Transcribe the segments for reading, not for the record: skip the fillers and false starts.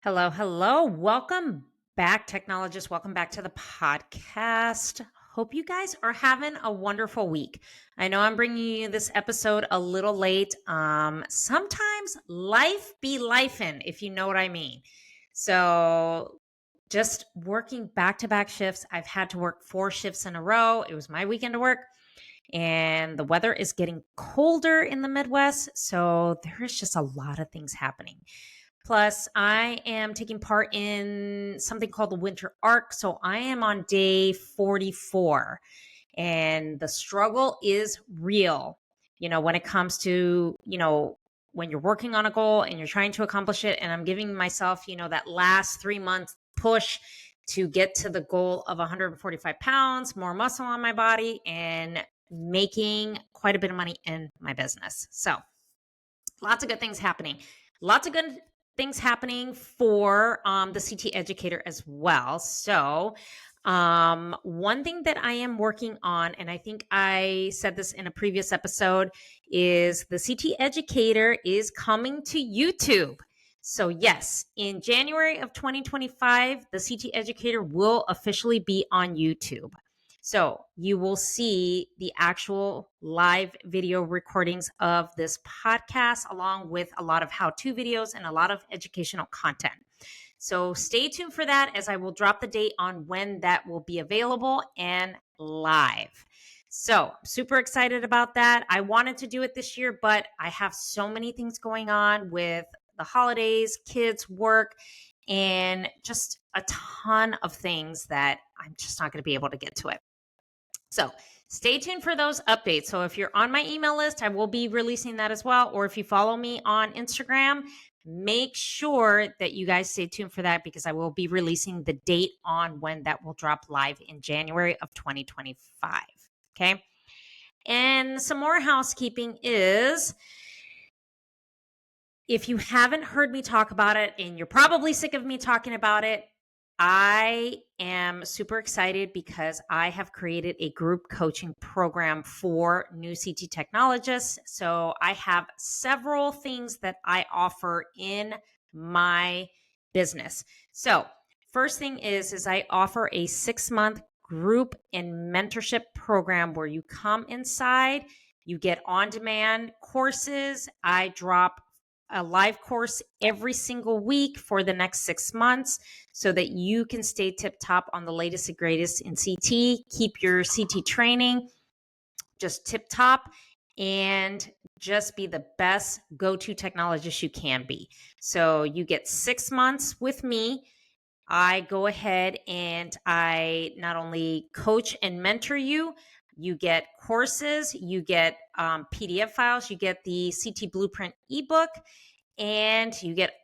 Hello, hello. Welcome back, Technologist. Welcome back to the podcast. Hope you guys are having a wonderful week. I know I'm bringing you this episode a little late. Sometimes life be lifing, if you know what I mean. So, just working back to back shifts. I've had to work 4 shifts in a row. It was my weekend to work, and the weather is getting colder in the Midwest. So, there is just a lot of things happening. Plus, I am taking part in something called the Winter Arc. So I am on day 44, and the struggle is real. When it comes to, when you're working on a goal and you're trying to accomplish it, and I'm giving myself, that last 3 months push to get to the goal of 145 pounds, more muscle on my body, and making quite a bit of money in my business. So, lots of good things happening. Lots of good things happening for the CT Educator as well. So, one thing that I am working on, and I think I said this in a previous episode, is the CT Educator is coming to YouTube. So, yes, in January of 2025, the CT Educator will officially be on YouTube. So you will see the actual live video recordings of this podcast, along with a lot of how-to videos and a lot of educational content. So stay tuned for that, as I will drop the date on when that will be available and live. So super excited about that. I wanted to do it this year, but I have so many things going on with the holidays, kids, work, and just a ton of things that I'm just not going to be able to get to it. So stay tuned for those updates. So if you're on my email list, I will be releasing that as well. Or if you follow me on Instagram, make sure that you guys stay tuned for that, because I will be releasing the date on when that will drop live in January of 2025. Okay. And some more housekeeping is, if you haven't heard me talk about it, and you're probably sick of me talking about it, I am super excited because I have created a group coaching program for new CT technologists. So I have several things that I offer in my business. So first thing is I offer a 6-month group and mentorship program where you come inside, you get on-demand courses. I drop a live course every single week for the next 6 months, so that you can stay tip top on the latest and greatest in CT, keep your CT training just tip top, and just be the best go-to technologist you can be. So you get 6 months with me. I go ahead and I not only coach and mentor you, you get courses, you get PDF files, you get the CT Blueprint ebook, and you get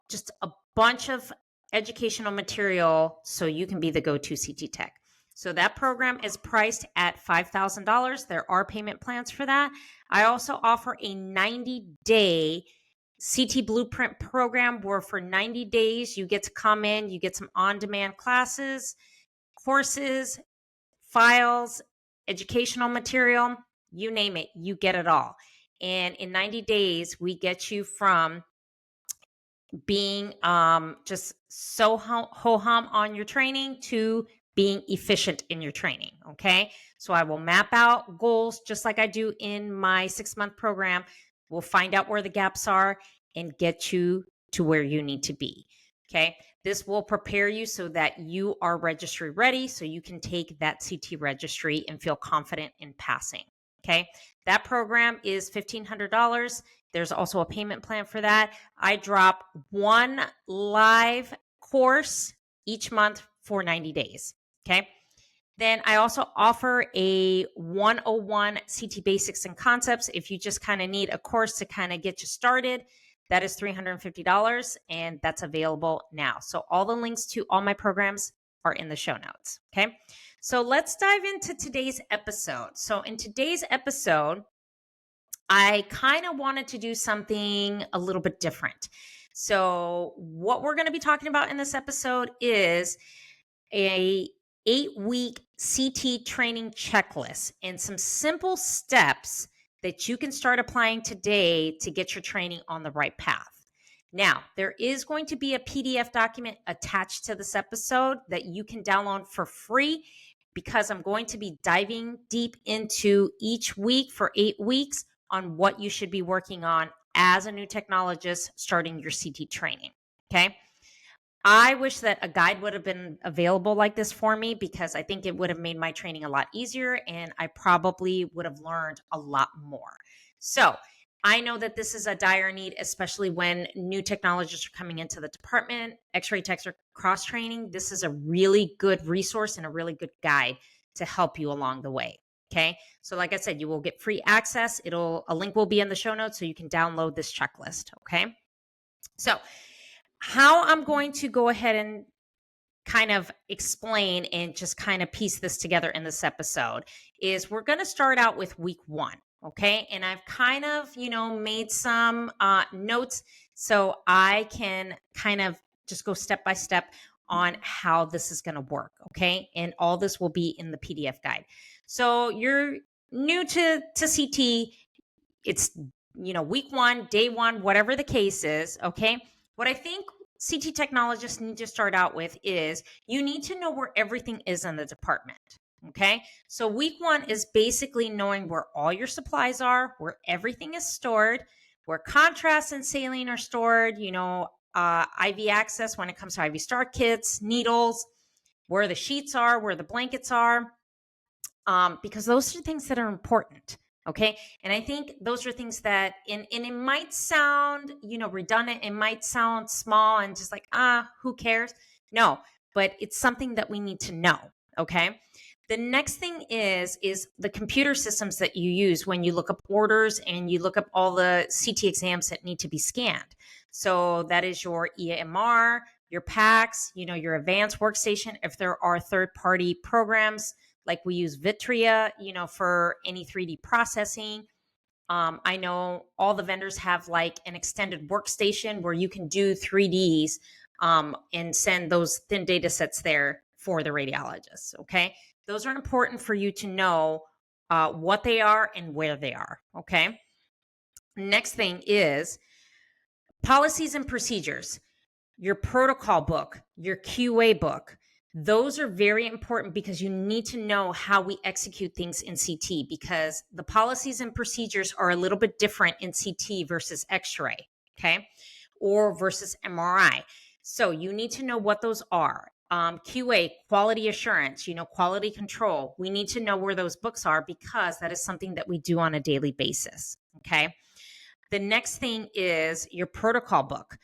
just a bunch of educational material so you can be the go-to CT tech. So that program is priced at $5,000. There are payment plans for that. I also offer a 90-day CT Blueprint program where for 90 days you get to come in, you get some on-demand classes, courses, files, educational material, you name it, you get it all. And in 90 days, we get you from being just so ho-hum on your training to being efficient in your training. Okay. So I will map out goals just like I do in my 6-month program. We'll find out where the gaps are and get you to where you need to be. Okay. This will prepare you so that you are registry ready, so you can take that CT registry and feel confident in passing. Okay. That program is $1,500. There's also a payment plan for that. I drop one live course each month for 90 days. Okay. Then I also offer a 101 CT basics and concepts. If you just kind of need a course to kind of get you started, that is $350, and that's available now. So all the links to all my programs are in the show notes. Okay. So let's dive into today's episode. So in today's episode, I kind of wanted to do something a little bit different. So what we're going to be talking about in this episode is a 8-week CT training checklist and some simple steps that you can start applying today to get your training on the right path. Now, there is going to be a PDF document attached to this episode that you can download for free, because I'm going to be diving deep into each week for 8 weeks on what you should be working on as a new technologist starting your CT training. Okay. I wish that a guide would have been available like this for me, because I think it would have made my training a lot easier and I probably would have learned a lot more. So I know that this is a dire need, especially when new technologists are coming into the department. X-ray techs are cross training. This is a really good resource and a really good guide to help you along the way. Okay. So like I said, you will get free access. A link will be in the show notes so you can download this checklist. Okay. So how I'm going to go ahead and kind of explain and just kind of piece this together in this episode is we're going to start out with week 1. Okay. And I've kind of, made some notes so I can kind of just go step by step on how this is going to work. Okay. And all this will be in the PDF guide. So you're new to CT. It's, week 1, day 1, whatever the case is. Okay. What I think CT technologists need to start out with is you need to know where everything is in the department. Okay. So week 1 is basically knowing where all your supplies are, where everything is stored, where contrast and saline are stored, IV access when it comes to IV start kits, needles, where the sheets are, where the blankets are, because those are things that are important. Okay. And I think those are things that, and it might sound, redundant. It might sound small and just like, who cares? No, but it's something that we need to know. Okay. The next thing is the computer systems that you use when you look up orders and you look up all the CT exams that need to be scanned. So that is your EMR, your PACS, your advanced workstation. If there are third-party programs, like we use Vitria, for any 3D processing. I know all the vendors have like an extended workstation where you can do 3Ds and send those thin data sets there for the radiologists. Okay. Those are important for you to know what they are and where they are. Okay. Next thing is policies and procedures, your protocol book, your QA book. Those are very important because you need to know how we execute things in CT, because the policies and procedures are a little bit different in CT versus X-ray, okay, or versus MRI. So you need to know what those are. QA, quality assurance, quality control. We need to know where those books are because that is something that we do on a daily basis, okay? The next thing is your protocol book.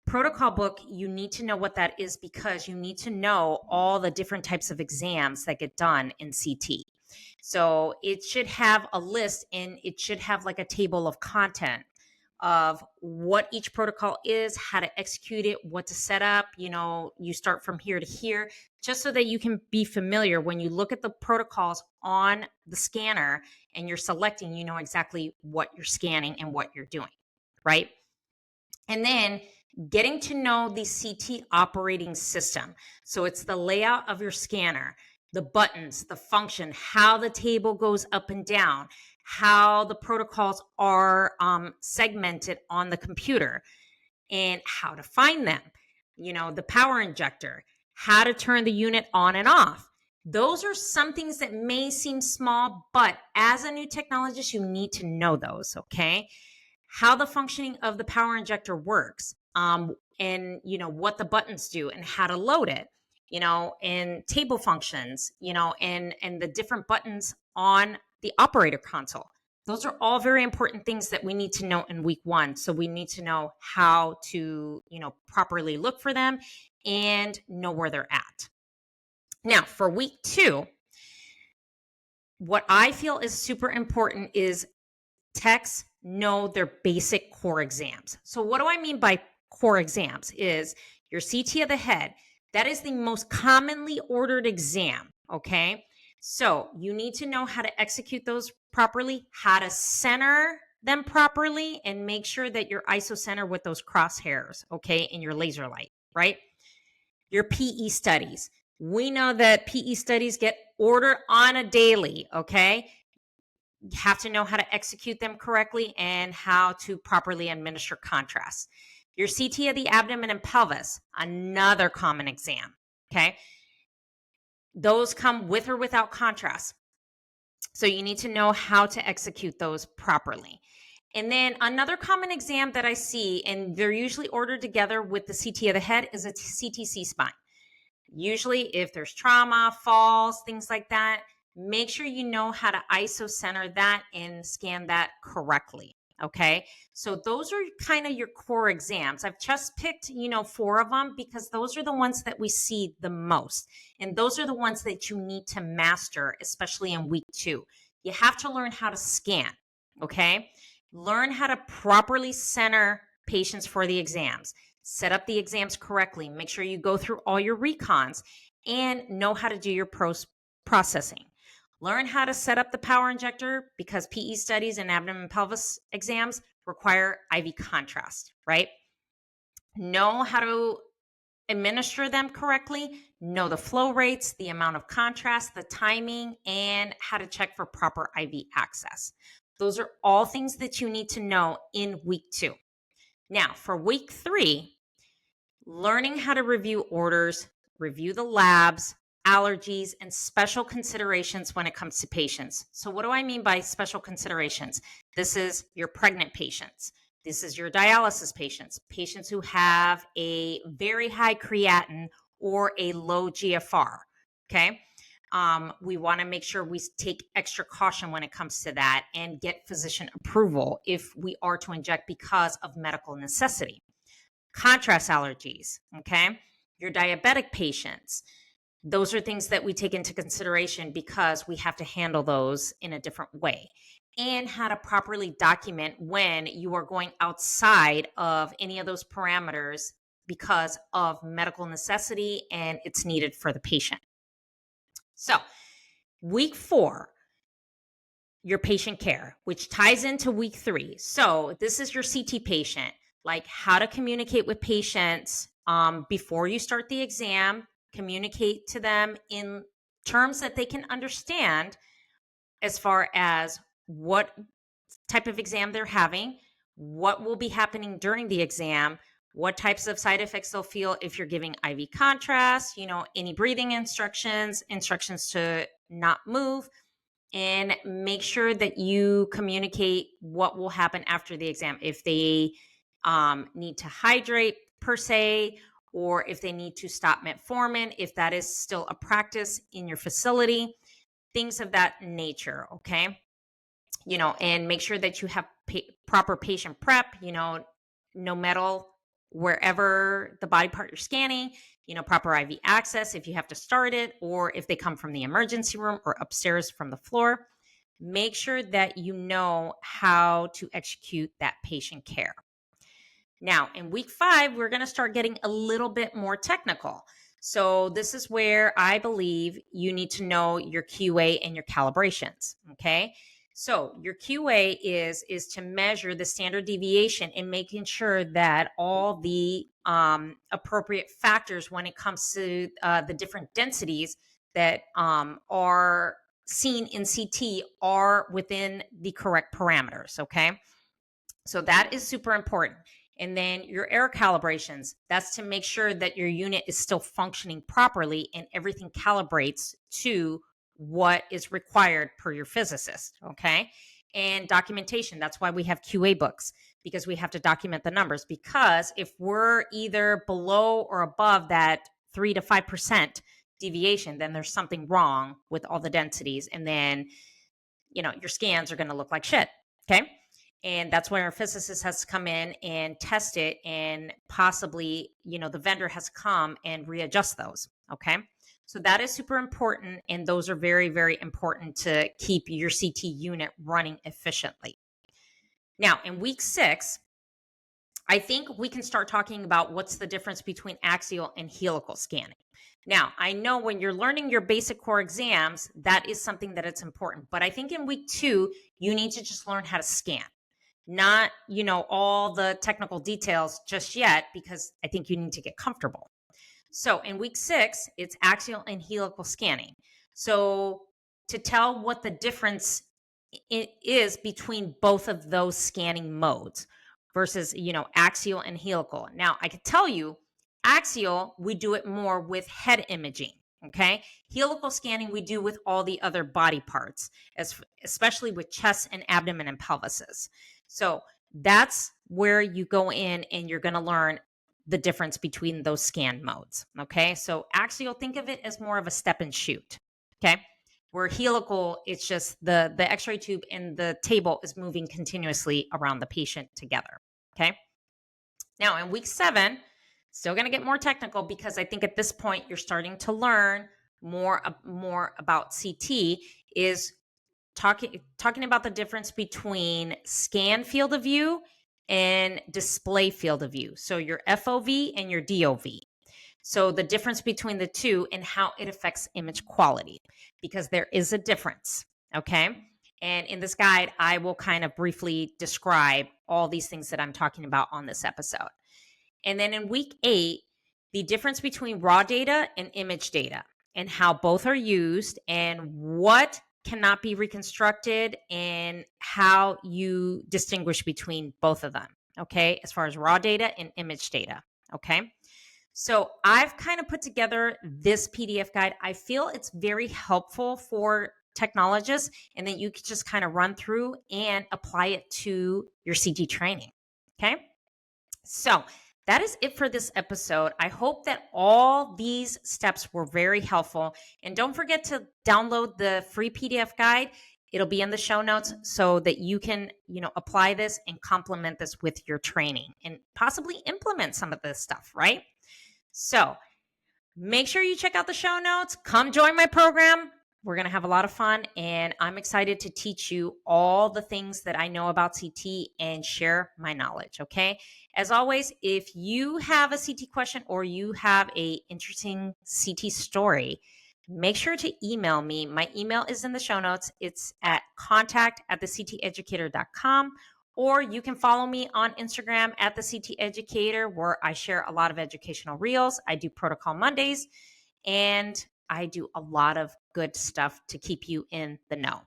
Protocol book, you need to know what that is because you need to know all the different types of exams that get done in CT. So it should have a list and it should have like a table of content of what each protocol is, how to execute it, what to set up. You start from here to here, just so that you can be familiar when you look at the protocols on the scanner and you're selecting, you know exactly what you're scanning and what you're doing, right? And then getting to know the CT operating system. So it's the layout of your scanner, the buttons, the function, how the table goes up and down, how the protocols are segmented on the computer, and how to find them. The power injector, how to turn the unit on and off. Those are some things that may seem small, but as a new technologist, you need to know those, okay? How the functioning of the power injector works, and what the buttons do and how to load it, and table functions, and the different buttons on the operator console. Those are all very important things that we need to know in week 1. So we need to know how to, properly look for them and know where they're at. Now, for week 2, what I feel is super important is techs know their basic core exams. So what do I mean by core exams? Is your CT of the head. That is the most commonly ordered exam, okay? So you need to know how to execute those properly, how to center them properly, and make sure that you're iso-center with those crosshairs, okay, in your laser light, right? Your PE studies. We know that PE studies get ordered on a daily, okay? You have to know how to execute them correctly and how to properly administer contrast. Your CT of the abdomen and pelvis, another common exam. Okay. Those come with or without contrast. So you need to know how to execute those properly. And then another common exam that I see, and they're usually ordered together with the CT of the head, is a CTC spine. Usually, if there's trauma, falls, things like that, make sure you know how to ISO center that and scan that correctly. Okay. So those are kind of your core exams. I've just picked, 4 of them because those are the ones that we see the most. And those are the ones that you need to master, especially in week 2. You have to learn how to scan. Okay. Learn how to properly center patients for the exams. Set up the exams correctly. Make sure you go through all your recons and know how to do your processing. Learn how to set up the power injector because PE studies and abdomen and pelvis exams require IV contrast, right? Know how to administer them correctly, know the flow rates, the amount of contrast, the timing, and how to check for proper IV access. Those are all things that you need to know in week 2. Now, for week 3, learning how to review orders, review the labs, allergies, and special considerations when it comes to patients. So what do I mean by special considerations? This is your pregnant patients. This is your dialysis patients, patients who have a very high creatinine or a low GFR, okay? We want to make sure we take extra caution when it comes to that and get physician approval if we are to inject because of medical necessity. Contrast allergies, okay? Your diabetic patients. Those are things that we take into consideration because we have to handle those in a different way. And how to properly document when you are going outside of any of those parameters because of medical necessity and it's needed for the patient. So, week 4, your patient care, which ties into week 3. So, this is your CT patient, like how to communicate with patients before you start the exam, communicate to them in terms that they can understand as far as what type of exam they're having, what will be happening during the exam, what types of side effects they'll feel if you're giving IV contrast, any breathing instructions to not move, and make sure that you communicate what will happen after the exam. If they need to hydrate per se, or if they need to stop metformin, if that is still a practice in your facility, things of that nature, okay? And make sure that you have proper patient prep, no metal wherever the body part you're scanning, proper IV access if you have to start it, or if they come from the emergency room or upstairs from the floor. Make sure that you know how to execute that patient care. Now, in week 5, we're going to start getting a little bit more technical. So this is where I believe you need to know your QA and your calibrations, okay? So your QA is to measure the standard deviation and making sure that all the appropriate factors when it comes to the different densities that are seen in CT are within the correct parameters, okay? So that is super important. And then your error calibrations, that's to make sure that your unit is still functioning properly and everything calibrates to what is required per your physicist, okay? And documentation, that's why we have QA books, because we have to document the numbers. Because if we're either below or above that 3 to 5% deviation, then there's something wrong with all the densities. And then, your scans are going to look like shit, okay? And that's where our physicist has to come in and test it, and possibly, the vendor has to come and readjust those. Okay. So that is super important. And those are very, very important to keep your CT unit running efficiently. Now, in week 6, I think we can start talking about what's the difference between axial and helical scanning. Now, I know when you're learning your basic core exams, that is something that it's important. But I think in week 2, you need to just learn how to scan. Not, all the technical details just yet, because I think you need to get comfortable. So in week 6, it's axial and helical scanning. So to tell what the difference is between both of those scanning modes versus, axial and helical. Now, I could tell you, axial, we do it more with head imaging. Okay. Helical scanning, we do with all the other body parts, especially with chest and abdomen and pelvises. So that's where you go in and you're going to learn the difference between those scan modes. Okay. So axial, think of it as more of a step and shoot. Okay. Where helical, it's just the x-ray tube and the table is moving continuously around the patient together. Okay. Now in week 7, still going to get more technical because I think at this point you're starting to learn more about CT, is talking about the difference between scan field of view and display field of view. So your FOV and your DOV. So the difference between the two and how it affects image quality, because there is a difference. Okay. And in this guide, I will kind of briefly describe all these things that I'm talking about on this episode. And then in week 8, the difference between raw data and image data and how both are used and what cannot be reconstructed and how you distinguish between both of them. Okay. As far as raw data and image data. Okay. So I've kind of put together this PDF guide. I feel it's very helpful for technologists, and then you can just kind of run through and apply it to your CT training. Okay. So that is it for this episode. I hope that all these steps were very helpful. And don't forget to download the free PDF guide. It'll be in the show notes so that you can, apply this and complement this with your training and possibly implement some of this stuff, right? So make sure you check out the show notes. Come join my program. We're going to have a lot of fun, and I'm excited to teach you all the things that I know about CT and share my knowledge, okay? As always, if you have a CT question or you have a interesting CT story, make sure to email me. My email is in the show notes. It's at contact@thecteducator.com, or you can follow me on Instagram at the CT Educator, where I share a lot of educational reels. I do Protocol Mondays, and I do a lot of good stuff to keep you in the know.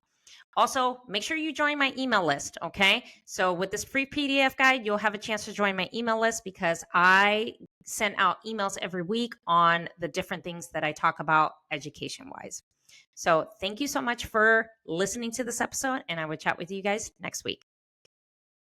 Also, make sure you join my email list, okay? So with this free PDF guide, you'll have a chance to join my email list because I send out emails every week on the different things that I talk about education-wise. So thank you so much for listening to this episode, and I will chat with you guys next week.